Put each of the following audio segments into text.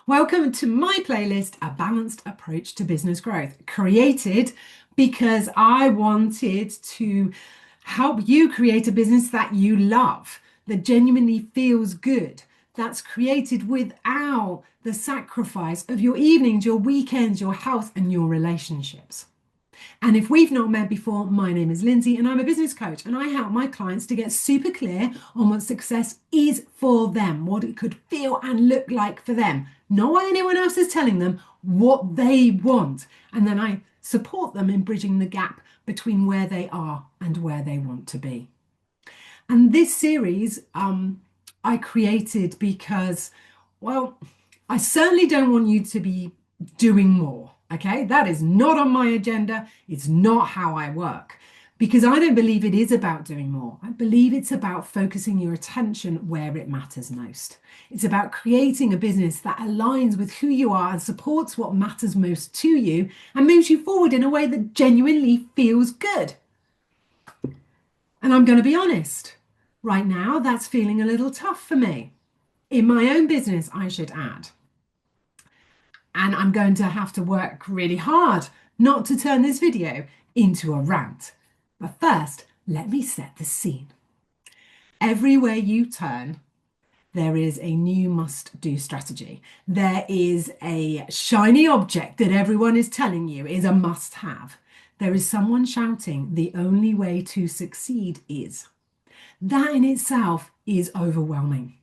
Welcome to my playlist, A Balanced Approach to Business Growth, created because I wanted to help you create a business that you love, that genuinely feels good, that's created without the sacrifice of your evenings, your weekends, your health, and your relationships. And if we've not met before, my name is Lindsay and I'm a business coach, and I help my clients to get super clear on what success is for them, what it could feel and look like for them, not what anyone else is telling them, what they want. And then I support them in bridging the gap between where they are and where they want to be. And this series I created because, well, I certainly don't want you to be doing more. Okay, that is not on my agenda. It's not how I work, because I don't believe it is about doing more. I believe it's about focusing your attention where it matters most. It's about creating a business that aligns with who you are and supports what matters most to you and moves you forward in a way that genuinely feels good. And I'm going to be honest, right now that's feeling a little tough for me. In my own business, I should add. And I'm going to have to work really hard not to turn this video into a rant. But first, let me set the scene. Everywhere you turn, there is a new must-do strategy. There is a shiny object that everyone is telling you is a must-have. There is someone shouting, the only way to succeed is. That in itself is overwhelming.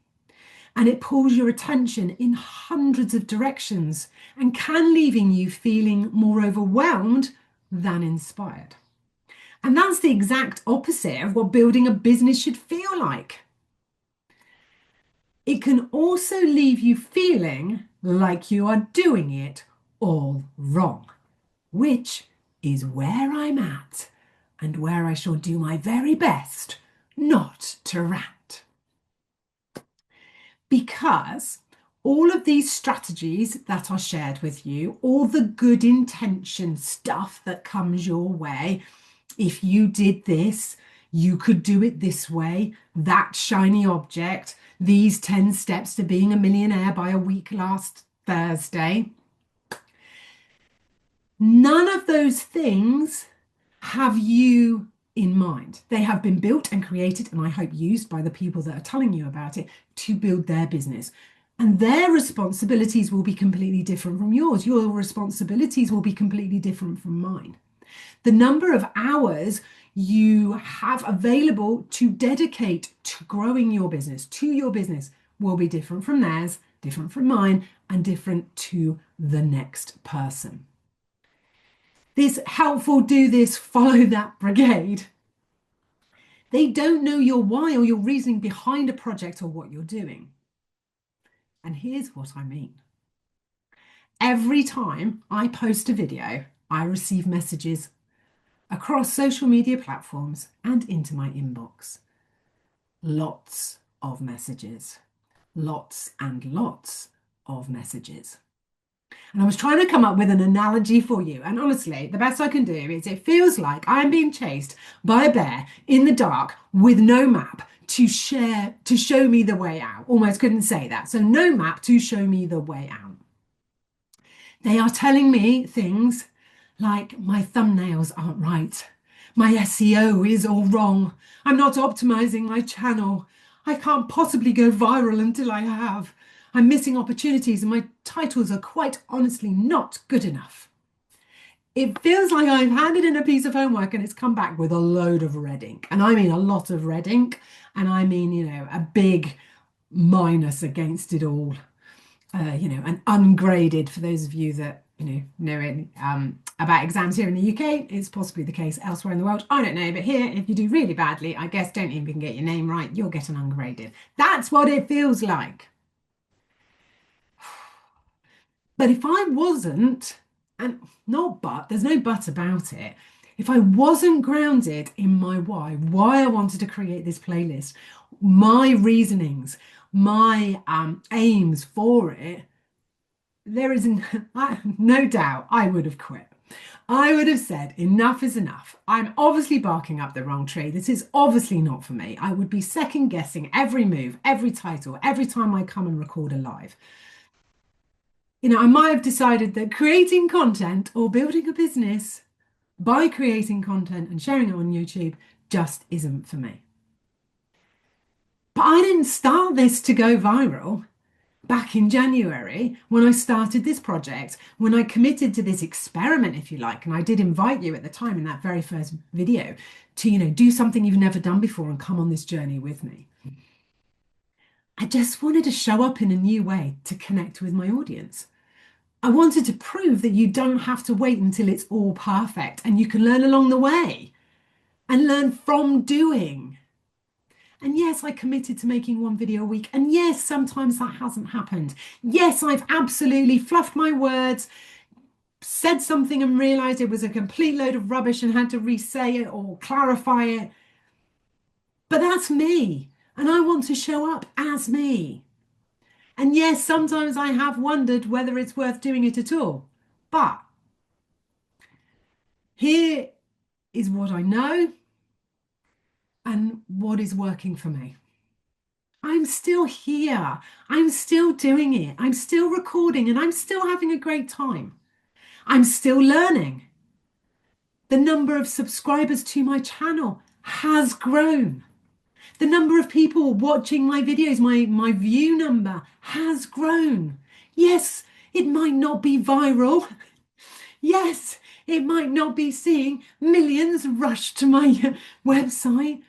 And it pulls your attention in hundreds of directions and can leaving you feeling more overwhelmed than inspired. And that's the exact opposite of what building a business should feel like. It can also leave you feeling like you are doing it all wrong, which is where I'm at and where I shall do my very best not to rant. Because all of these strategies that are shared with you, all the good intention stuff that comes your way, if you did this, you could do it this way, that shiny object, these 10 steps to being a millionaire by a week last Thursday. None of those things have you in mind. They have been built and created, and I hope used by the people that are telling you about it to build their business. And their responsibilities will be completely different from yours. Your responsibilities will be completely different from mine. The number of hours you have available to dedicate to growing your business, to your business, will be different from theirs, different from mine, and different to the next person. This helpful do this, follow that brigade. They don't know your why or your reasoning behind a project or what you're doing. And here's what I mean. Every time I post a video, I receive messages across social media platforms and into my inbox. Lots of messages, lots and lots of messages. And I was trying to come up with an analogy for you. And honestly, the best I can do is it feels like I'm being chased by a bear in the dark with no map to show me the way out. Almost couldn't say that. So no map to show me the way out. They are telling me things like my thumbnails aren't right. My SEO is all wrong. I'm not optimizing my channel. I can't possibly go viral until I have. I'm missing opportunities and my titles are quite honestly not good enough. It feels like I've handed in a piece of homework and it's come back with a load of red ink. And I mean a lot of red ink. And I mean, a big minus against it all. And ungraded, for those of you that, know about exams here in the UK. It's possibly the case elsewhere in the world. I don't know. But here, if you do really badly, I guess don't even get your name right, you'll get an ungraded. That's what it feels like. But if I wasn't, and not but, there's no but about it, if I wasn't grounded in my why I wanted to create this playlist, my reasonings, my aims for it, there is no doubt I would have quit. I would have said, enough is enough. I'm obviously barking up the wrong tree. This is obviously not for me. I would be second guessing every move, every title, every time I come and record a live. I might have decided that creating content or building a business by creating content and sharing it on YouTube just isn't for me. But I didn't start this to go viral. Back in January, when I started this project, when I committed to this experiment, if you like, and I did invite you at the time in that very first video to, do something you've never done before and come on this journey with me. I just wanted to show up in a new way to connect with my audience. I wanted to prove that you don't have to wait until it's all perfect and you can learn along the way and learn from doing. And yes, I committed to making one video a week. And yes, sometimes that hasn't happened. Yes, I've absolutely fluffed my words, said something and realized it was a complete load of rubbish and had to re-say it or clarify it. But that's me. And I want to show up as me. And yes, sometimes I have wondered whether it's worth doing it at all. But here is what I know and what is working for me. I'm still here. I'm still doing it. I'm still recording and I'm still having a great time. I'm still learning. The number of subscribers to my channel has grown. The number of people watching my videos, my view number has grown. Yes, it might not be viral. Yes, it might not be seeing millions rush to my website.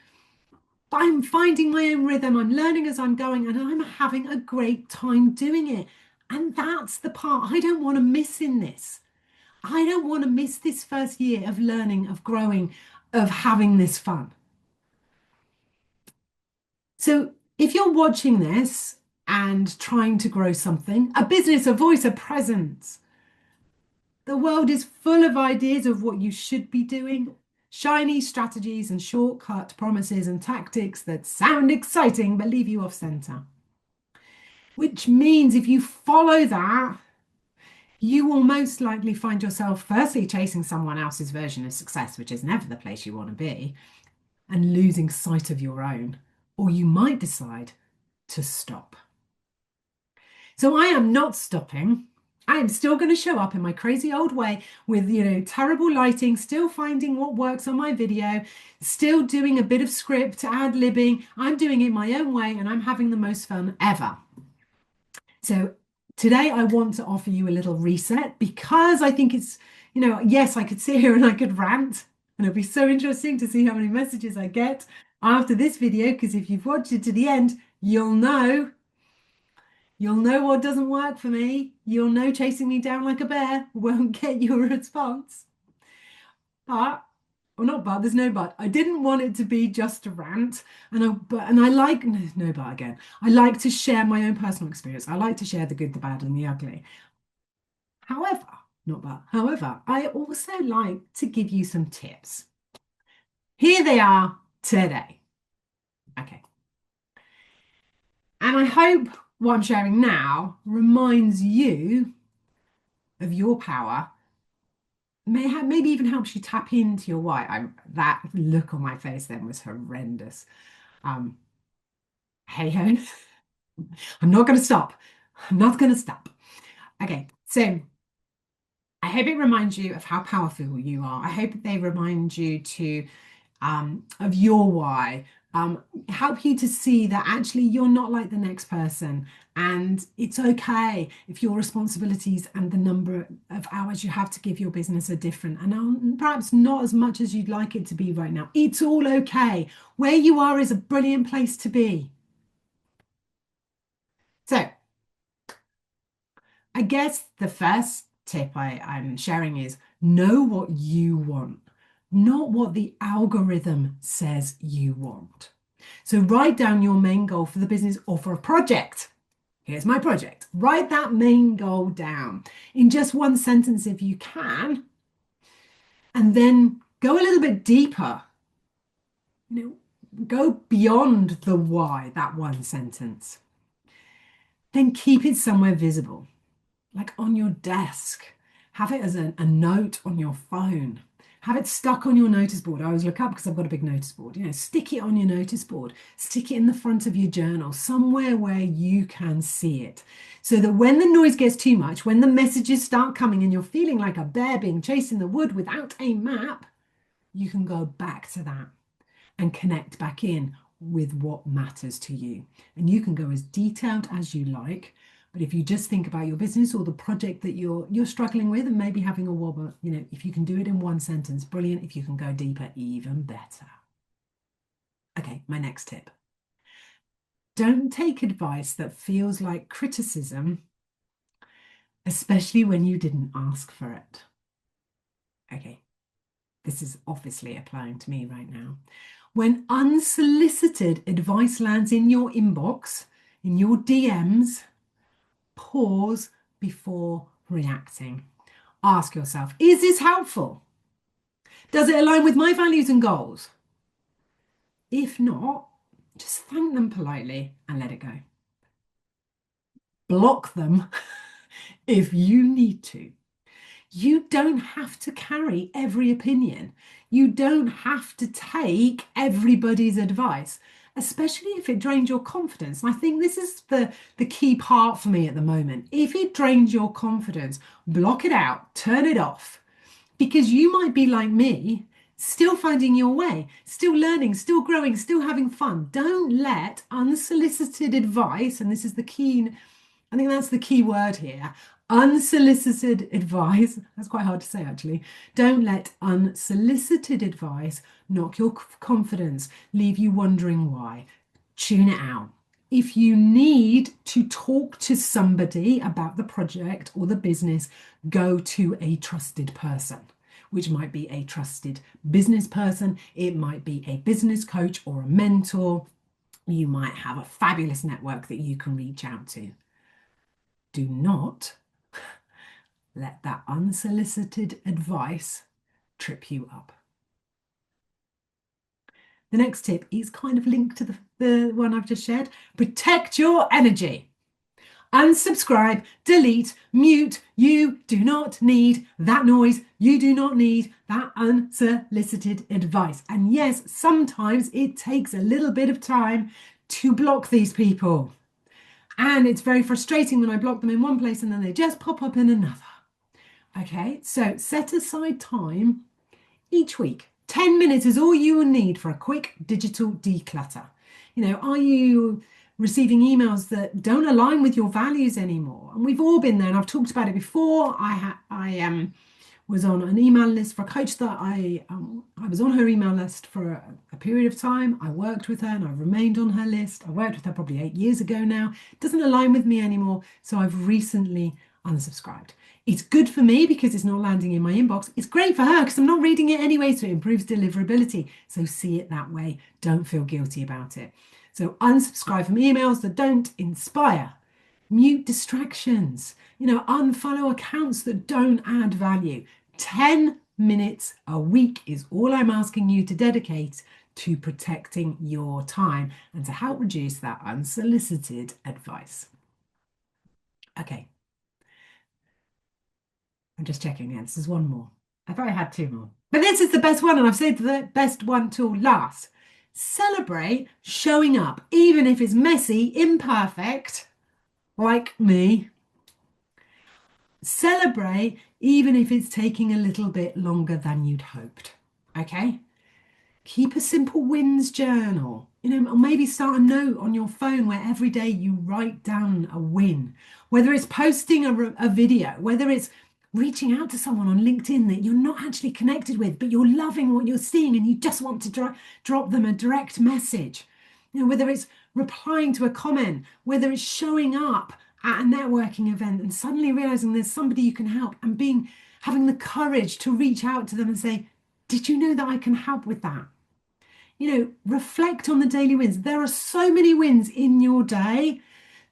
But I'm finding my own rhythm. I'm learning as I'm going and I'm having a great time doing it. And that's the part I don't want to miss in this. I don't want to miss this first year of learning, of growing, of having this fun. So if you're watching this and trying to grow something, a business, a voice, a presence, the world is full of ideas of what you should be doing, shiny strategies and shortcut promises and tactics that sound exciting but leave you off center. Which means if you follow that, you will most likely find yourself firstly chasing someone else's version of success, which is never the place you want to be, and losing sight of your own. Or you might decide to stop. So I am not stopping. I am still going to show up in my crazy old way with, terrible lighting, still finding what works on my video, still doing a bit of script, ad-libbing. I'm doing it my own way and I'm having the most fun ever. So today I want to offer you a little reset because I think it's, yes, I could sit here and I could rant and it'd be so interesting to see how many messages I get after this video, because if you've watched it to the end, you'll know what doesn't work for me. You'll know chasing me down like a bear won't get you a response. There's no but. I didn't want it to be just a rant. I like to share my own personal experience. I like to share the good, the bad, and the ugly. However, I also like to give you some tips. Here they are today. Okay. And I hope what I'm sharing now reminds you of your power, maybe even helps you tap into your why. That look on my face then was horrendous. Hey ho, I'm not going to stop. I'm not going to stop. Okay, so I hope it reminds you of how powerful you are. I hope they remind you of your why, help you to see that actually you're not like the next person and it's okay if your responsibilities and the number of hours you have to give your business are different and perhaps not as much as you'd like it to be right now. It's all okay. Where you are is a brilliant place to be. So I guess the first tip I'm sharing is know what you want, not what the algorithm says you want. So write down your main goal for the business or for a project. Here's my project. Write that main goal down in just one sentence if you can, and then go a little bit deeper. Go beyond the why, that one sentence. Then keep it somewhere visible, like on your desk. Have it as a note on your phone. Have it stuck on your notice board. I always look up because I've got a big notice board. Stick it on your notice board. Stick it in the front of your journal, somewhere where you can see it. So that when the noise gets too much, when the messages start coming and you're feeling like a bear being chased in the wood without a map, you can go back to that and connect back in with what matters to you. And you can go as detailed as you like. But if you just think about your business or the project that you're struggling with and maybe having a wobble, if you can do it in one sentence, brilliant. If you can go deeper, even better. Okay, my next tip. Don't take advice that feels like criticism, especially when you didn't ask for it. Okay, this is obviously applying to me right now. When unsolicited advice lands in your inbox, in your DMs, pause before reacting. Ask yourself, is this helpful? Does it align with my values and goals? If not, just thank them politely and let it go. Block them if you need to. You don't have to carry every opinion. You don't have to take everybody's advice, especially if it drains your confidence. And I think this is the key part for me at the moment. If it drains your confidence, block it out, turn it off, because you might be like me, still finding your way, still learning, still growing, still having fun. Don't let unsolicited advice, and this is the key, I think that's the key word here, unsolicited advice, that's quite hard to say actually. Don't let unsolicited advice knock your confidence, leave you wondering why. Tune it out. If you need to talk to somebody about the project or the business, go to a trusted person, which might be a trusted business person. It might be a business coach or a mentor. You might have a fabulous network that you can reach out to. Do not let that unsolicited advice trip you up. The next tip is kind of linked to the one I've just shared. Protect your energy. Unsubscribe, delete, mute. You do not need that noise. You do not need that unsolicited advice. And yes, sometimes it takes a little bit of time to block these people. And it's very frustrating when I block them in one place and then they just pop up in another. Okay, so set aside time each week. 10 minutes is all you will need for a quick digital declutter. Are you receiving emails that don't align with your values anymore? And we've all been there, and I've talked about it before. I was on an email list for a coach that I was on her email list for a period of time. I worked with her and I remained on her list. I worked with her probably 8 years ago now. It doesn't align with me anymore, so I've recently unsubscribed. It's good for me because it's not landing in my inbox. It's great for her because I'm not reading it anyway, so it improves deliverability. So see it that way. Don't feel guilty about it. So unsubscribe from emails that don't inspire. Mute distractions. Unfollow accounts that don't add value. 10 minutes a week is all I'm asking you to dedicate to protecting your time and to help reduce that unsolicited advice. Okay. I'm just checking again. This is one more. I thought I had 2 more. But this is the best one, and I've saved the best one till last. Celebrate showing up, even if it's messy, imperfect, like me. Celebrate, even if it's taking a little bit longer than you'd hoped. Okay? Keep a simple wins journal. Or maybe start a note on your phone where every day you write down a win. Whether it's posting a video, whether it's reaching out to someone on LinkedIn that you're not actually connected with, but you're loving what you're seeing and you just want to drop them a direct message. Whether it's replying to a comment, whether it's showing up at a networking event and suddenly realizing there's somebody you can help and having the courage to reach out to them and say, did you know that I can help with that? Reflect on the daily wins. There are so many wins in your day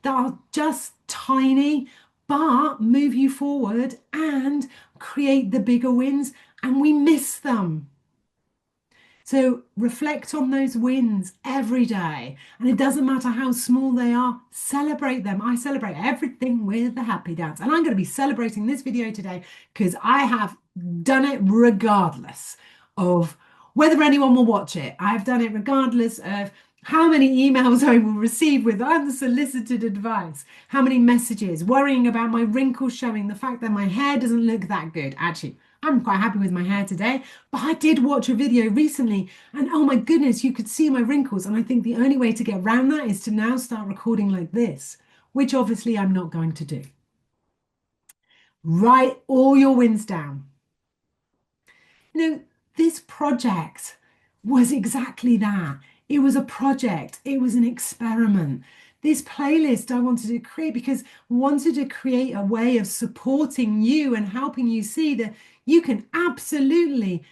that are just tiny, but move you forward and create the bigger wins, and we miss them. So reflect on those wins every day, and it doesn't matter how small they are, celebrate them. I celebrate everything with a happy dance, and I'm going to be celebrating this video today because I have done it regardless of whether anyone will watch it. I've done it regardless of how many emails I will receive with unsolicited advice, how many messages, worrying about my wrinkles showing, the fact that my hair doesn't look that good. Actually, I'm quite happy with my hair today, but I did watch a video recently and oh my goodness, you could see my wrinkles. And I think the only way to get around that is to now start recording like this, which obviously I'm not going to do. Write all your wins down. This project was exactly that. It was a project, it was an experiment. This playlist I wanted to create because I wanted to create a way of supporting you and helping you see that you can absolutely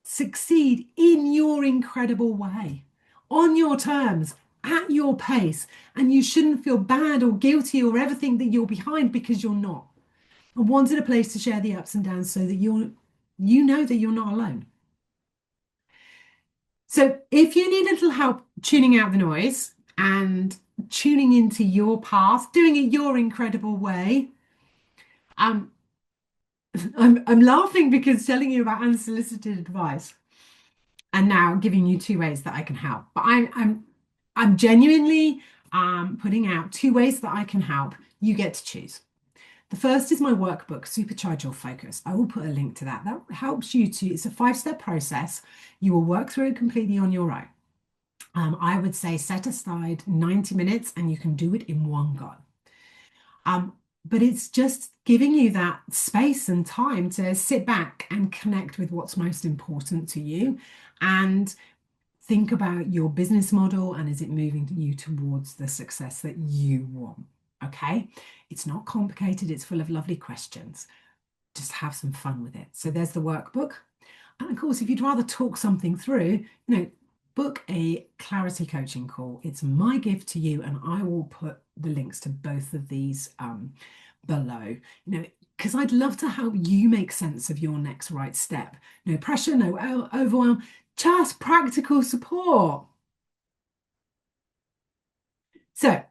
succeed in your incredible way, on your terms, at your pace. And you shouldn't feel bad or guilty or ever think that you're behind, because you're not. I wanted a place to share the ups and downs so that you know that you're not alone. So if you need a little help tuning out the noise and tuning into your path, doing it your incredible way, I'm laughing because telling you about unsolicited advice and now giving you 2 ways that I can help. But I'm genuinely putting out 2 ways that I can help. You get to choose. The first is my workbook, Supercharge Your Focus. I will put a link to that. That helps you to, it's a 5-step process. You will work through it completely on your own. I would say set aside 90 minutes and you can do it in one go. But it's just giving you that space and time to sit back and connect with what's most important to you and think about your business model and is it moving you towards the success that you want. Okay, it's not complicated, it's full of lovely questions. Just have some fun with it. So there's the workbook. And of course, if you'd rather talk something through, book a clarity coaching call. It's my gift to you, and I will put the links to both of these below, because I'd love to help you make sense of your next right step. No pressure, no overwhelm, just practical support. So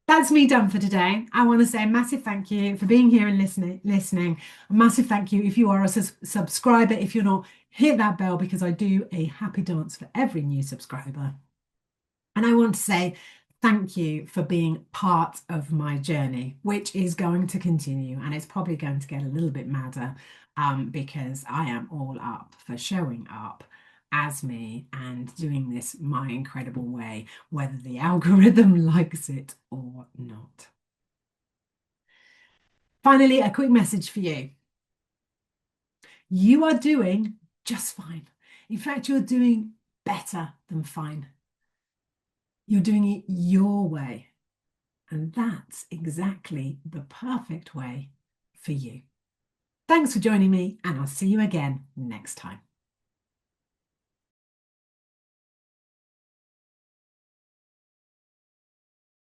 that's me done for today. I want to say a massive thank you for being here and listening. A massive thank you if you are a subscriber. If you're not, hit that bell, because I do a happy dance for every new subscriber. And I want to say thank you for being part of my journey, which is going to continue, and it's probably going to get a little bit madder because I am all up for showing up as me and doing this my incredible way, whether the algorithm likes it or not. Finally, a quick message for you. You are doing just fine. In fact, you're doing better than fine. You're doing it your way. And that's exactly the perfect way for you. Thanks for joining me, and I'll see you again next time.